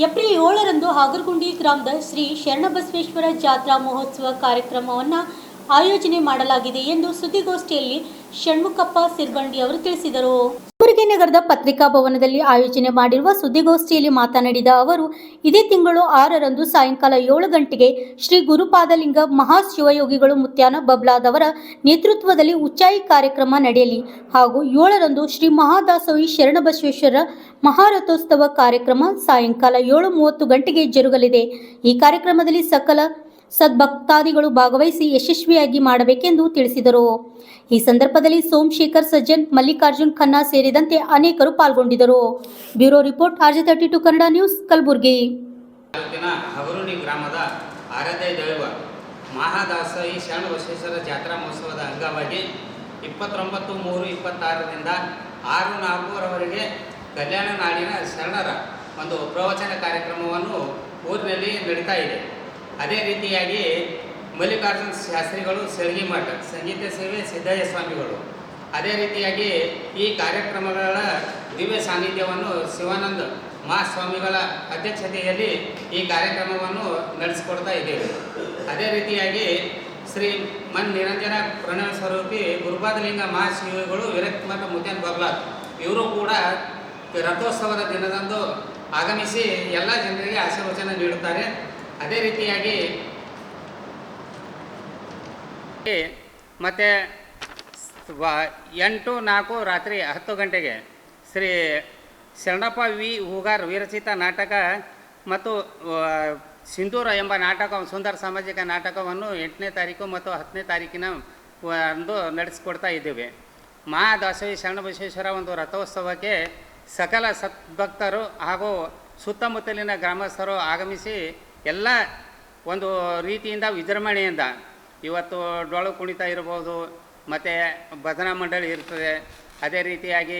April 7ರಂದು ಹಾಗರಗುಂಡಿ ಗ್ರಾಮದ ಶ್ರೀ ಶರಣಬಸವೇಶ್ವರ ಜಾತ್ರಾ ಮಹೋತ್ಸವ ಕಾರ್ಯಕ್ರಮವನ್ನು ಆಯೋಜನೆ ಮಾಡಲಾಗಿದೆ ಎಂದು ಸುದ್ದಿಗೋಷ್ಠಿಯಲ್ಲಿ ಷಣ್ಮುಖಪ್ಪ ಸಿರ್ಬಂಡಿ ಅವರು ತಿಳಿಸಿದರು. ಕಲಬುರಗಿ ನಗರದ ಪತ್ರಿಕಾ ಭವನದಲ್ಲಿ ಆಯೋಜನೆ ಮಾಡಿರುವ ಸುದ್ದಿಗೋಷ್ಠಿಯಲ್ಲಿ ಮಾತನಾಡಿದ ಅವರು, ಇದೇ ತಿಂಗಳು 6ರಂದು ಸಾಯಂಕಾಲ 7 ಗಂಟೆಗೆ ಶ್ರೀ ಗುರುಪಾದಲಿಂಗ ಮಹಾಶಿವಯೋಗಿಗಳು ಮುತ್ಯಾನ ಬಬ್ಲಾದವರ ನೇತೃತ್ವದಲ್ಲಿ ಉಚ್ಚಾಯಿ ಕಾರ್ಯಕ್ರಮ ನಡೆಯಲಿ ಹಾಗೂ 7ರಂದು ಶ್ರೀ ಮಹಾದಾಸೋಹಿ ಶರಣಬಸವೇಶ್ವರ ಮಹಾರಥೋತ್ಸವ ಕಾರ್ಯಕ್ರಮ ಸಾಯಂಕಾಲ 7:30 ಗಂಟೆಗೆ ಜರುಗಲಿದೆ. ಈ ಕಾರ್ಯಕ್ರಮದಲ್ಲಿ ಸಕಲ ಸದ್ಭಕ್ತಾದಿಗಳು ಭಾಗವಹಿಸಿ ಯಶಸ್ವಿಯಾಗಿ ಮಾಡಬೇಕೆಂದು ತಿಳಿಸಿದರು. ಈ ಸಂದರ್ಭದಲ್ಲಿ ಸೋಮಶೇಖರ್ ಸಜ್ಜನ್, ಮಲ್ಲಿಕಾರ್ಜುನ್ ಖನ್ನಾ ಸೇರಿದಂತೆ ಅನೇಕರು ಪಾಲ್ಗೊಂಡಿದ್ದರು. Bureau report RJ32 Kannada news, Kalaburagi. Hagaruni ಗ್ರಾಮದ ಆರಾಧ್ಯ ದೈವ ಮಹಾದಾಸೋಹಿ ಶರಣಬಸವೇಶ್ವರ ಜಾತ್ರಾ ಮಹೋತ್ಸವದ ಅಂಗವಾಗಿ 29/3/26ರಿಂದ 6/4ರವರೆಗೆ ಕಲ್ಯಾಣ ನಾಡಿನ ಶರಣರ ಒಂದು ಪ್ರವಚನ ಕಾರ್ಯಕ್ರಮವನ್ನು ಊರಿನಲ್ಲಿ ನಡೀತಾ ಇದೆ. ಅದೇ ರೀತಿಯಾಗಿ ಮಲ್ಲಿಕಾರ್ಜುನ ಶಾಸ್ತ್ರಿಗಳು ಸೆರಗಿಮಠ, ಸಂಗೀತ ಸೇವೆ ಸಿದ್ದಯ್ಯ ಸ್ವಾಮಿಗಳು, ಅದೇ ರೀತಿಯಾಗಿ ಈ ಕಾರ್ಯಕ್ರಮಗಳ ದಿವ್ಯ ಸಾನ್ನಿಧ್ಯವನ್ನು ಶಿವಾನಂದ ಮಹಾಸ್ವಾಮಿಗಳ ಅಧ್ಯಕ್ಷತೆಯಲ್ಲಿ ಈ ಕಾರ್ಯಕ್ರಮವನ್ನು ನಡೆಸಿಕೊಡ್ತಾ ಇದ್ದೇವೆ. ಅದೇ ರೀತಿಯಾಗಿ ಶ್ರೀ ಮನ್ ನಿರಂಜನ ಪ್ರಣವ ಸ್ವರೂಪಿ ಗುರುಪಾದಲಿಂಗ ಮಹಾಶಿವಗಳು ವಿರಕ್ತ ಮಠ ಮುತ್ಯಾನ ಬಬ್ಲಾದ್ ಇವರು ಕೂಡ ರಥೋತ್ಸವದ ದಿನದಂದು ಆಗಮಿಸಿ ಎಲ್ಲ ಜನರಿಗೆ ಆಶೀರ್ವಚನ ನೀಡುತ್ತಾರೆ. ಅದೇ ರೀತಿಯಾಗಿ ಮತ್ತು 8/4 ರಾತ್ರಿ 10 ಗಂಟೆಗೆ ಶ್ರೀ ಶರಣಪ್ಪ ವಿ ಹೂಗಾರ್ ವಿರಚಿತ ನಾಟಕ ಮತ್ತು ಸಿಂಧೂರ ಎಂಬ ನಾಟಕ, ಸುಂದರ ಸಾಮಾಜಿಕ ನಾಟಕವನ್ನು 8ನೇ ತಾರೀಕು ಮತ್ತು 10ನೇ ತಾರೀಕಿನ ಅಂದು ನಡೆಸಿಕೊಡ್ತಾ ಇದ್ದೇವೆ. ಮಹಾದಾಸೋಹಿ ಶರಣಬಸವೇಶ್ವರ ಒಂದು ರಥೋತ್ಸವಕ್ಕೆ ಸಕಲ ಸದ್ಭಕ್ತರು ಹಾಗೂ ಸುತ್ತಮುತ್ತಲಿನ ಗ್ರಾಮಸ್ಥರು ಆಗಮಿಸಿ ಎಲ್ಲ ಒಂದು ರೀತಿಯಿಂದ ವಿಜೃಂಭಣೆಯಿಂದ ಇವತ್ತು ಡೊಳ್ಳು ಕುಣಿತ ಇರ್ಬೋದು, ಮತ್ತು ಭಜನಾ ಮಂಡಳಿ ಇರ್ತದೆ. ಅದೇ ರೀತಿಯಾಗಿ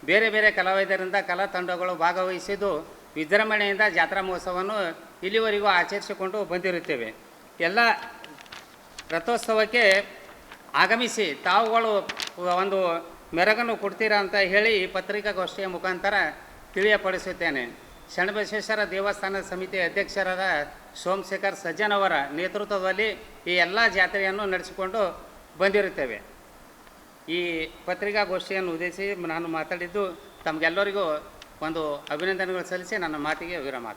ಬೇರೆ ಬೇರೆ ಕಲಾವಿದರಿಂದ ಕಲಾ ತಂಡಗಳು ಭಾಗವಹಿಸಿದ್ದು ವಿಜೃಂಭಣೆಯಿಂದ ಜಾತ್ರಾ ಮಹೋತ್ಸವವನ್ನು ಇಲ್ಲಿವರೆಗೂ ಆಚರಿಸಿಕೊಂಡು ಬಂದಿರುತ್ತೇವೆ. ಎಲ್ಲ ರಥೋತ್ಸವಕ್ಕೆ ಆಗಮಿಸಿ ತಾವುಗಳು ಒಂದು ಮೆರಗನ್ನು ಕೊಡ್ತೀರಾ ಅಂತ ಹೇಳಿ ಪತ್ರಿಕಾಗೋಷ್ಠಿಯ ಮುಖಾಂತರ ತಿಳಿಯಪಡಿಸುತ್ತೇನೆ. ಶರಣಬಸವೇಶ್ವರ ದೇವಸ್ಥಾನ ಸಮಿತಿ ಅಧ್ಯಕ್ಷರಾದ ಸೋಮಶೇಖರ್ ಸಜ್ಜನ್ ಅವರ ನೇತೃತ್ವದಲ್ಲಿ ಈ ಎಲ್ಲ ಜಾತ್ರೆಯನ್ನು ನಡೆಸಿಕೊಂಡು ಬಂದಿರುತ್ತೇವೆ. ಈ ಪತ್ರಿಕಾಗೋಷ್ಠಿಯನ್ನು ಉದ್ದೇಶಿಸಿ ನಾನು ಮಾತಾಡಿದ್ದು ತಮಗೆಲ್ಲರಿಗೂ ಒಂದು ಅಭಿನಂದನೆಗಳು ಸಲ್ಲಿಸಿ ನನ್ನ ಮಾತಿಗೆ ವಿರಾಮ.